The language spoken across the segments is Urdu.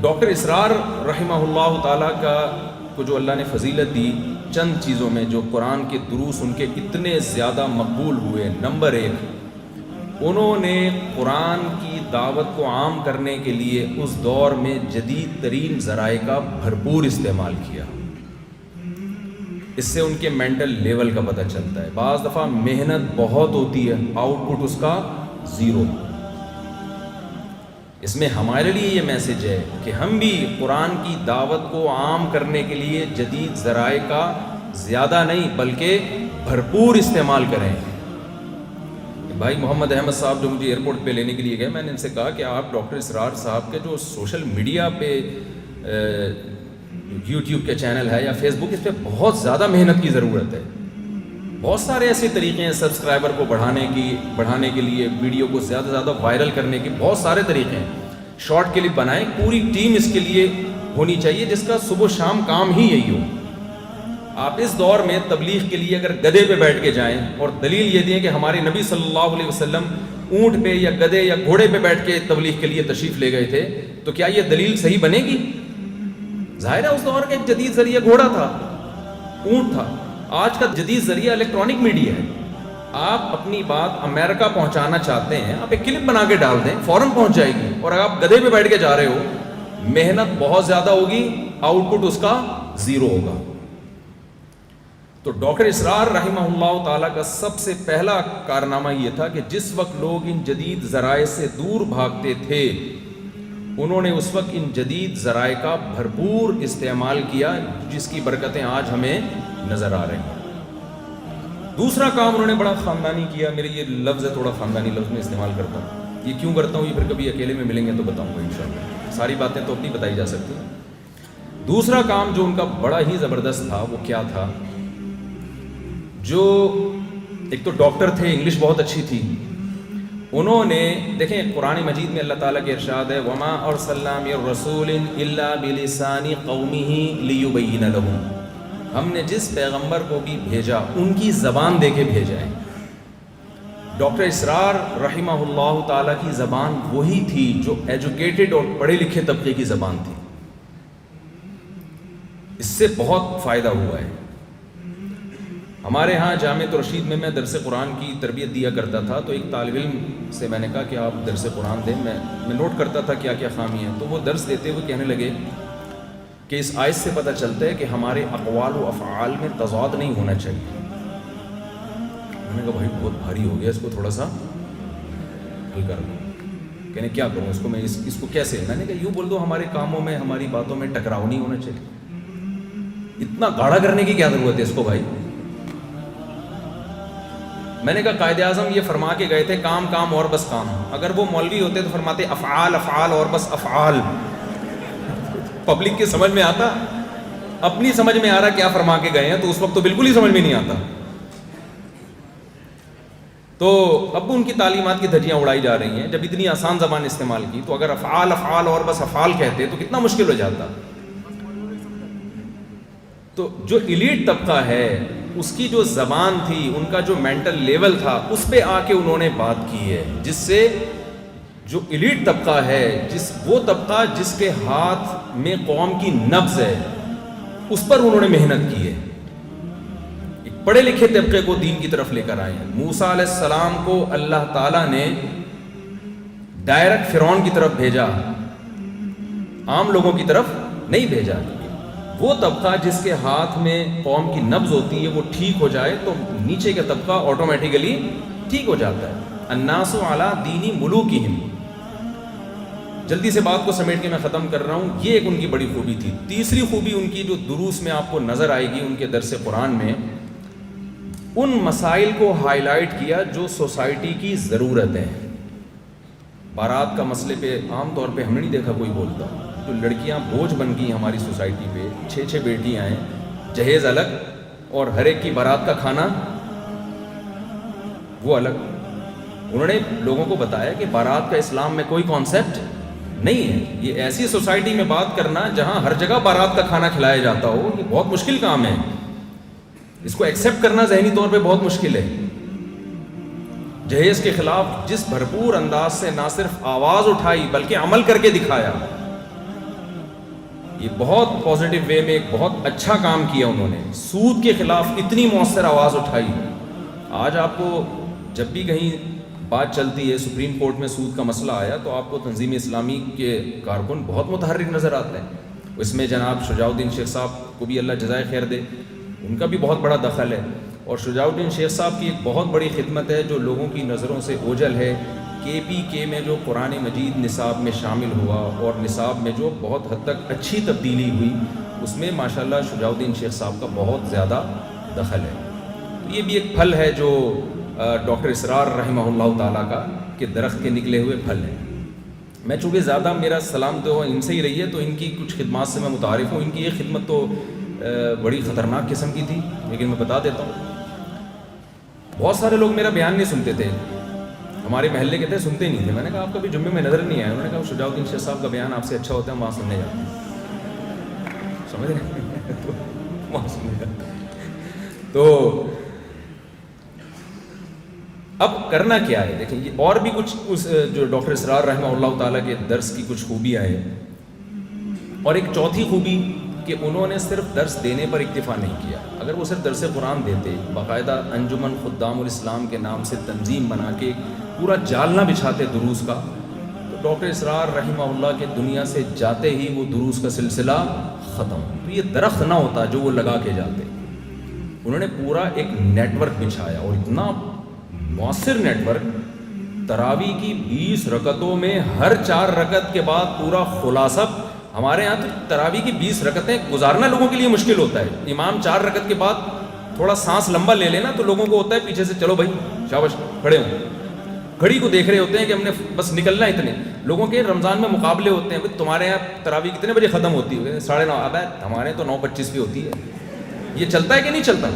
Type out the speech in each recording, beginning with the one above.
ڈاکٹر اسرار رحمہ اللہ تعالیٰ کو جو اللہ نے فضیلت دی چند چیزوں میں، جو قرآن کے دروس ان کے اتنے زیادہ مقبول ہوئے، نمبر 1، انہوں نے قرآن کی دعوت کو عام کرنے کے لیے اس دور میں جدید ترین ذرائع کا بھرپور استعمال کیا۔ اس سے ان کے مینٹل لیول کا پتہ چلتا ہے۔ بعض دفعہ محنت بہت ہوتی ہے، آؤٹ پٹ اس کا زیرو۔ اس میں ہمارے لیے یہ میسج ہے کہ ہم بھی قرآن کی دعوت کو عام کرنے کے لیے جدید ذرائع کا زیادہ نہیں بلکہ بھرپور استعمال کریں۔ بھائی محمد احمد صاحب جو مجھے ایئرپورٹ پہ لینے کے لیے گئے، میں نے ان سے کہا کہ آپ ڈاکٹر اسرار صاحب کے جو سوشل میڈیا پہ یوٹیوب کے چینل ہے یا فیس بک، اس پہ بہت زیادہ محنت کی ضرورت ہے۔ بہت سارے ایسے طریقے ہیں سبسکرائبر کو بڑھانے کے لیے، ویڈیو کو زیادہ سے زیادہ وائرل کرنے کے بہت سارے طریقے ہیں۔ شارٹ کلپ بنائیں، پوری ٹیم اس کے لیے ہونی چاہیے جس کا صبح و شام کام ہی یہی ہو۔ آپ اس دور میں تبلیغ کے لیے اگر گدھے پہ بیٹھ کے جائیں اور دلیل یہ دیں کہ ہمارے نبی صلی اللہ علیہ وسلم اونٹ پہ یا گدھے یا گھوڑے پہ بیٹھ کے تبلیغ کے لیے تشریف لے گئے تھے، تو کیا یہ دلیل صحیح بنے گی؟ ظاہر ہے اس دور کا ایک جدید ذریعہ گھوڑا تھا، اونٹ تھا۔ آج کا جدید ذریعہ الیکٹرانک میڈیا ہے۔ آپ اپنی بات امریکہ پہنچانا چاہتے ہیں، آپ ایک کلپ بنا کے ڈال دیں، فوراً پہنچ جائے گی۔ اور اگر آپ گدھے پہ بیٹھ کے جا رہے ہو، محنت بہت زیادہ ہوگی، آؤٹ پٹ اس کا زیرو ہوگا۔ تو ڈاکٹر اسرار رحمہ اللہ تعالیٰ کا سب سے پہلا کارنامہ یہ تھا کہ جس وقت لوگ ان جدید ذرائع سے دور بھاگتے تھے، انہوں نے اس وقت ان جدید ذرائع کا بھرپور استعمال کیا، جس کی برکتیں آج ہمیں نظر آ رہی ہیں۔ دوسرا کام انہوں نے بڑا خاندانی کیا۔ میرے یہ لفظ ہے، تھوڑا خاندانی لفظ میں استعمال کرتا ہوں۔ یہ کیوں کرتا ہوں یہ پھر کبھی اکیلے میں ملیں گے تو بتاؤں گا انشاءاللہ، ساری باتیں تو اپنی بتائی جا سکتی ہیں۔ دوسرا کام جو ان کا بڑا ہی زبردست تھا وہ کیا تھا؟ جو ایک تو ڈاکٹر تھے، انگلش بہت اچھی تھی، انہوں نے دیکھیں قرآن مجید میں اللہ تعالیٰ کے ارشاد ہے وَمَا أَرْسَلْنَا مِن رَّسُولٍ إِلَّا بِلِسَانِ قَوْمِهِ لِيُبَيِّنَ لَهُمْ، ہم نے جس پیغمبر کو بھی بھیجا ان کی زبان دے کے بھیجا ہے۔ ڈاکٹر اسرار رحمہ اللہ تعالیٰ کی زبان وہی تھی جو ایجوکیٹڈ اور پڑھے لکھے طبقے کی زبان تھی۔ اس سے بہت فائدہ ہوا ہے۔ ہمارے ہاں جامع رشید میں درس قرآن کی تربیت دیا کرتا تھا، تو ایک طالب علم سے میں نے کہا کہ آپ درس قرآن دیں، میں نوٹ کرتا تھا کیا کیا خامی ہیں۔ تو وہ درس دیتے ہوئے کہنے لگے کہ اس آیت سے پتہ چلتا ہے کہ ہمارے اقوال و افعال میں تضاد نہیں ہونا چاہیے۔ میں نے کہا بھائی بہت بھاری ہو گیا، اس کو تھوڑا سا حل کر دو۔ کہنے کیا کروں اس کو، میں اس کو کیسے؟ میں نے کہا یوں بول دو ہمارے کاموں میں ہماری باتوں میں ٹکراؤ نہیں ہونا چاہیے۔ اتنا گاڑھا کرنے کی کیا ضرورت ہے اس کو بھائی؟ میں نے کہا قائد اعظم یہ فرما کے گئے تھے کام کام اور بس کام۔ اگر وہ مولوی ہوتے تو فرماتے افعال افعال اور بس افعال۔ پبلک کے سمجھ میں آتا؟ اپنی سمجھ میں آ رہا کیا فرما کے گئے ہیں، تو اس وقت تو بالکل ہی سمجھ میں نہیں آتا۔ تو اب ان کی تعلیمات کی دھجیاں اڑائی جا رہی ہیں۔ جب اتنی آسان زبان استعمال کی تو اگر افعال افعال اور بس افعال کہتے تو کتنا مشکل ہو جاتا۔ تو جو ایلیٹ طبقہ ہے اس کی جو زبان تھی، ان کا جو مینٹل لیول تھا، اس پہ آ کے انہوں نے بات کی ہے، جس سے جو ایلیٹ طبقہ ہے، وہ طبقہ جس کے ہاتھ میں قوم کی نبض ہے، اس پر انہوں نے محنت کی ہے۔ ایک پڑھے لکھے طبقے کو دین کی طرف لے کر آئے ہیں۔ موسیٰ علیہ السلام کو اللہ تعالیٰ نے ڈائریکٹ فرعون کی طرف بھیجا، عام لوگوں کی طرف نہیں بھیجا۔ وہ طبقہ جس کے ہاتھ میں قوم کی نبض ہوتی ہے وہ ٹھیک ہو جائے تو نیچے کا طبقہ آٹومیٹیکلی ٹھیک ہو جاتا ہے۔ الناس علی دین ملوکہم۔ جلدی سے بات کو سمیٹ کے میں ختم کر رہا ہوں۔ یہ ایک ان کی بڑی خوبی تھی۔ تیسری خوبی ان کی جو دروس میں آپ کو نظر آئے گی ان کے درس قرآن میں، ان مسائل کو ہائی لائٹ کیا جو سوسائٹی کی ضرورت ہے۔ بارات کا مسئلے پہ عام طور پہ ہم نے نہیں دیکھا کوئی بولتا۔ جو لڑکیاں بوجھ بن گئی ہماری سوسائٹی پہ، 6 بیٹیاں ہیں، جہیز الگ اور ہر ایک کی بارات کا کھانا وہ الگ۔ انہوں نے لوگوں کو بتایا کہ بارات کا اسلام میں کوئی کانسیپٹ نہیں ہے۔ یہ ایسی سوسائٹی میں بات کرنا جہاں ہر جگہ بارات کا کھانا کھلایا جاتا ہو، یہ بہت مشکل کام ہے۔ اس کو ایکسیپٹ کرنا ذہنی طور پہ بہت مشکل ہے۔ جہیز کے خلاف جس بھرپور انداز سے نہ صرف آواز اٹھائی بلکہ عمل کر کے دکھایا، یہ بہت پازیٹیو وے میں ایک بہت اچھا کام کیا انہوں نے، سود کے خلاف اتنی مؤثر آواز اٹھائی. آج آپ کو جب بھی کہیں بات چلتی ہے، سپریم کورٹ میں سود کا مسئلہ آیا تو آپ کو تنظیم اسلامی کے کارکن بہت متحرک نظر آتے ہیں. اس میں جناب شجاع الدین شیخ صاحب کو بھی اللہ جزائے خیر دے، ان کا بھی بہت بڑا دخل ہے. اور شجاع الدین شیخ صاحب کی ایک بہت بڑی خدمت ہے جو لوگوں کی نظروں سے اوجھل ہے. KPK میں جو قرآن مجید نصاب میں شامل ہوا اور نصاب میں جو بہت حد تک اچھی تبدیلی ہوئی، اس میں ماشاءاللہ شجاع الدین شیخ صاحب کا بہت زیادہ دخل ہے. تو یہ بھی ایک پھل ہے جو ڈاکٹر اسرار رحمہ اللہ تعالیٰ کا کہ درخت کے نکلے ہوئے پھل ہیں. میں چونکہ زیادہ میرا سلام تو ان سے ہی رہی ہے تو ان کی کچھ خدمات سے میں متعارف ہوں. ان کی یہ خدمت تو بڑی خطرناک قسم کی تھی، لیکن میں بتا دیتا ہوں. بہت سارے لوگ میرا بیان نہیں سنتے تھے، ہمارے محلے کے تھے، سنتے نہیں تھے. میں نے کہا آپ کبھی جمعے میں نظر نہیں آئے؟ انہوں نے کہا شجاع الدین شیخ صاحب کا بیان آپ سے اچھا ہوتا ہے، وہاں سننے جاتے ہیں. سمجھ رہے ہیں؟ تو وہاں سننے جاتے ہیں. تو اب کرنا کیا ہے دیکھیں، یہ اور بھی کچھ اس جو ڈاکٹر اسرار رحمہ اللہ تعالیٰ کے درس کی کچھ خوبیاں ہیں. اور ایک چوتھی خوبی کہ انہوں نے صرف درس دینے پر اکتفا نہیں کیا. اگر وہ صرف درس قرآن دیتے، باقاعدہ انجمن خدام الاسلام کے نام سے تنظیم بنا کے پورا جال نہ بچھاتے دروس کا، تو ڈاکٹر اسرار رحمہ اللہ کے دنیا سے جاتے ہی وہ دروس کا سلسلہ ختم. تو یہ درخت نہ ہوتا جو وہ لگا کے جاتے. انہوں نے پورا ایک نیٹ ورک بچھایا، اور اتنا مؤثر نیٹ ورک. تراویح کی 20 رکعتوں میں ہر 4 رکعت کے بعد پورا خلاصہ. ہمارے ہاں تو تراویح کی 20 رکعتیں گزارنا لوگوں کے لیے مشکل ہوتا ہے. امام 4 رکعت کے بعد تھوڑا سانس لمبا لے لینا تو لوگوں کو ہوتا ہے پیچھے سے چلو بھائی شاباش کھڑے ہوں. گھڑی کو دیکھ رہے ہوتے ہیں کہ ہم نے بس نکلنا. اتنے لوگوں کے رمضان میں مقابلے ہوتے ہیں، تمہارے یہاں تراویح کتنے بجے ختم ہوتی ہے؟ 9:30. اب ہمارے تو 9:25 پہ ہوتی ہے. یہ چلتا ہے کہ نہیں چلتا؟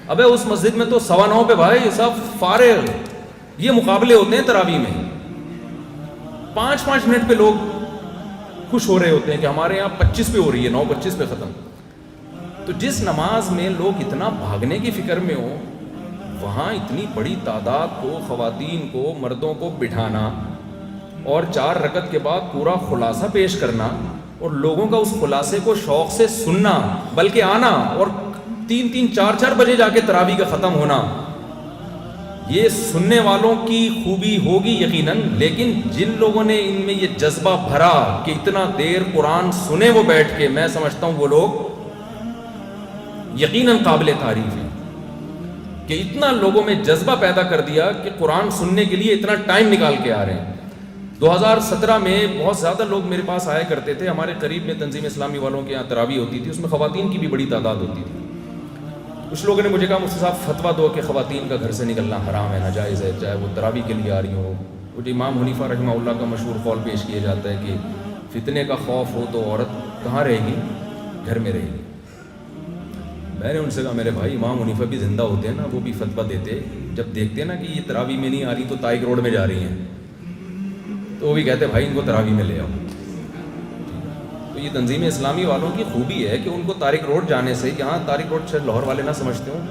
ابے اس مسجد میں تو 9:15 پہ بھائی سب فارغ. یہ مقابلے ہوتے ہیں تراویح میں. 5-5 منٹ پہ لوگ خوش ہو رہے ہوتے ہیں کہ ہمارے یہاں 25 پہ ہو رہی ہے، 9:25 پہ ختم. تو جس نماز میں لوگ اتنا بھاگنے کی فکر میں ہوں، وہاں اتنی بڑی تعداد کو، خواتین کو، مردوں کو بٹھانا اور 4 رکعت کے بعد پورا خلاصہ پیش کرنا، اور لوگوں کا اس خلاصے کو شوق سے سننا، بلکہ آنا، اور 3-3 4-4 بجے جا کے تراویح کا ختم ہونا. یہ سننے والوں کی خوبی ہوگی یقیناً، لیکن جن لوگوں نے ان میں یہ جذبہ بھرا کہ اتنا دیر قرآن سنے وہ بیٹھ کے، میں سمجھتا ہوں وہ لوگ یقیناً قابل تعریف ہیں کہ اتنا لوگوں میں جذبہ پیدا کر دیا کہ قرآن سننے کے لیے اتنا ٹائم نکال کے آ رہے ہیں. 2017 میں بہت زیادہ لوگ میرے پاس آیا کرتے تھے. ہمارے قریب میں تنظیم اسلامی والوں کے یہاں تراویح ہوتی تھی، اس میں خواتین کی بھی بڑی تعداد ہوتی تھی. کچھ لوگوں نے مجھے کہا مفتی صاحب فتویٰ دو کہ خواتین کا گھر سے نکلنا حرام ہے، ناجائز ہے، چاہے وہ تراویح کے لیے آ رہی ہوں. کچھ امام حنیفہ رحمہ اللہ کا مشہور قول پیش کیا جاتا ہے کہ فتنے کا خوف ہو تو عورت کہاں رہے گی؟ گھر میں رہے گی. میں نے ان سے کہا میرے بھائی امام حنیفہ بھی زندہ ہوتے ہیں نا، وہ بھی فتویٰ دیتے. جب دیکھتے ہیں نا کہ یہ تراویح میں نہیں آ رہی تو تائق روڈ میں جا رہی ہیں، تو وہ بھی کہتے بھائی ان کو تراویح میں لے آؤ. تو یہ تنظیم اسلامی والوں کی خوبی ہے کہ ان کو طارق روڈ جانے سے، یہاں طارق روڈ شاید لاہور والے نہ سمجھتے ہوں،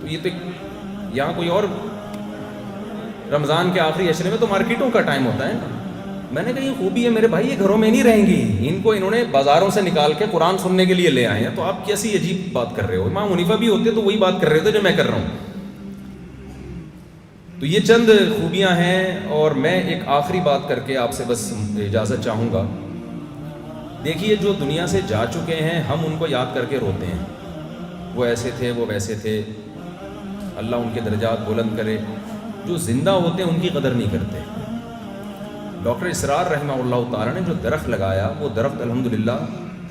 تو یہ تو یہاں کوئی اور رمضان کے آخری عشرے میں تو مارکیٹوں کا ٹائم ہوتا ہے نا. میں نے کہا یہ خوبی ہے میرے بھائی، یہ گھروں میں نہیں رہیں گی، ان کو انہوں نے بازاروں سے نکال کے قرآن سننے کے لیے لے آئے ہیں. تو آپ کیسی عجیب بات کر رہے ہو؟ امام حنیفہ بھی ہوتے تو وہی بات کر رہے تھے جو میں کر رہا ہوں. تو یہ چند خوبیاں ہیں. اور میں ایک آخری بات کر کے آپ سے بس اجازت چاہوں گا. دیکھیے جو دنیا سے جا چکے ہیں ہم ان کو یاد کر کے روتے ہیں، وہ ایسے تھے، وہ ویسے تھے، اللہ ان کے درجات بلند کرے. جو زندہ ہوتے ہیں ان کی قدر نہیں کرتے. ڈاکٹر اسرار رحمہ اللہ تعالیٰ نے جو درخت لگایا، وہ درخت الحمدللہ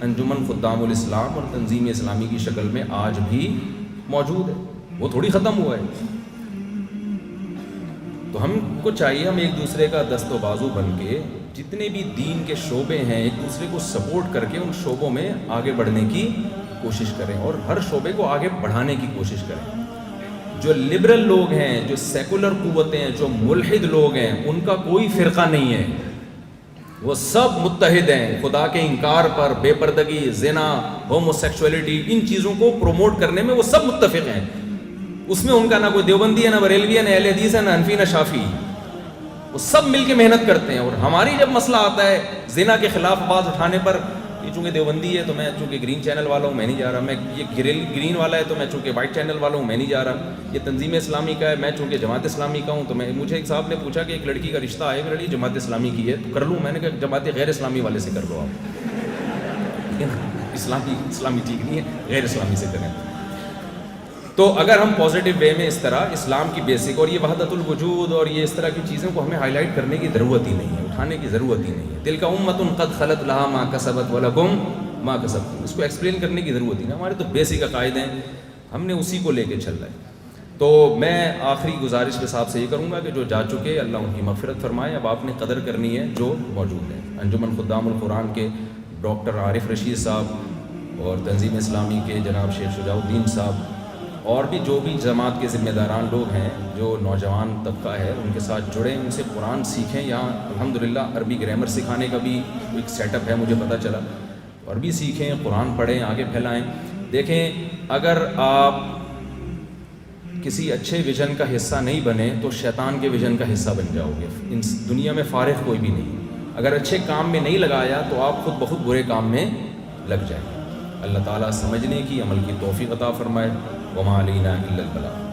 انجمن خدام الاسلام اور تنظیم اسلامی کی شکل میں آج بھی موجود ہے، وہ تھوڑی ختم ہوا ہے. تو ہم کو چاہیے ہم ایک دوسرے کا دست و بازو بن کے جتنے بھی دین کے شعبے ہیں ایک دوسرے کو سپورٹ کر کے ان شعبوں میں آگے بڑھنے کی کوشش کریں اور ہر شعبے کو آگے بڑھانے کی کوشش کریں. جو لبرل لوگ ہیں، جو سیکولر قوتیں ہیں، جو ملحد لوگ ہیں، ان کا کوئی فرقہ نہیں ہے، وہ سب متحد ہیں خدا کے انکار پر، بے پردگی، زنا، ہومو سیکشولیٹی، ان چیزوں کو پروموٹ کرنے میں وہ سب متفق ہیں. اس میں ان کا نہ کوئی دیوبندی ہے، نہ بریلوی ہے، نہ اہل حدیث ہے، نہ حنفی، نہ شافعی. وہ سب مل کے محنت کرتے ہیں. اور ہماری جب مسئلہ آتا ہے زنا کے خلاف آواز اٹھانے پر، یہ چونکہ دیوبندی ہے تو میں چونکہ گرین چینل والا ہوں میں نہیں جا رہا، میں یہ گرین والا ہے تو میں چونکہ وائٹ چینل والا ہوں میں نہیں جا رہا، یہ تنظیم اسلامی کا ہے میں چونکہ جماعت اسلامی کا ہوں تو میں، مجھے ایک صاحب نے پوچھا کہ ایک لڑکی کا رشتہ آئے گا، لڑکی جماعت اسلامی کی ہے تو کر لوں؟ میں نے کہا جماعت غیر اسلامی والے سے کر لو آپ، اسلامی ٹھیک نہیں ہے، غیر اسلامی سے کریں۔ تو اگر ہم پازیٹیو وے میں اس طرح اسلام کی بیسک اور یہ وحدت الوجود اور یہ اس طرح کی چیزوں کو ہمیں ہائی لائٹ کرنے کی ضرورت ہی نہیں ہے، اٹھانے کی ضرورت ہی نہیں ہے۔ تلک امۃ قد خلت لہا ما کسبت ولکم ما کسبتم، اس کو ایکسپلین کرنے کی ضرورت ہی نہیں، ہمارے تو بیسک عقائد ہیں، ہم نے اسی کو لے کے چل رہے ہیں۔ تو میں آخری گزارش کے صاحب سے یہ کروں گا کہ جو جا چکے اللہ ان کی مغفرت فرمائے، اب آپ نے قدر کرنی ہے جو موجود ہے۔ انجمن خدام القرآن کے ڈاکٹر عارف رشید صاحب اور تنظیم اسلامی کے جناب شیخ شجاع الدین صاحب اور بھی جو بھی جماعت کے ذمہ داران لوگ ہیں، جو نوجوان طبقہ ہے، ان کے ساتھ جڑیں، ان سے قرآن سیکھیں۔ یہاں الحمدللہ عربی گرامر سکھانے کا بھی ایک سیٹ اپ ہے، مجھے پتہ چلا، عربی سیکھیں، قرآن پڑھیں، آگے پھیلائیں۔ دیکھیں اگر آپ کسی اچھے ویژن کا حصہ نہیں بنے تو شیطان کے ویژن کا حصہ بن جاؤ گے۔ ان دنیا میں فارغ کوئی بھی نہیں، اگر اچھے کام میں نہیں لگایا تو آپ خود بخود برے کام میں لگ جائیں۔ اللہ تعالیٰ سمجھنے کی، عمل کی توفیق عطا فرمائے۔ وما علینا الا البلاغ۔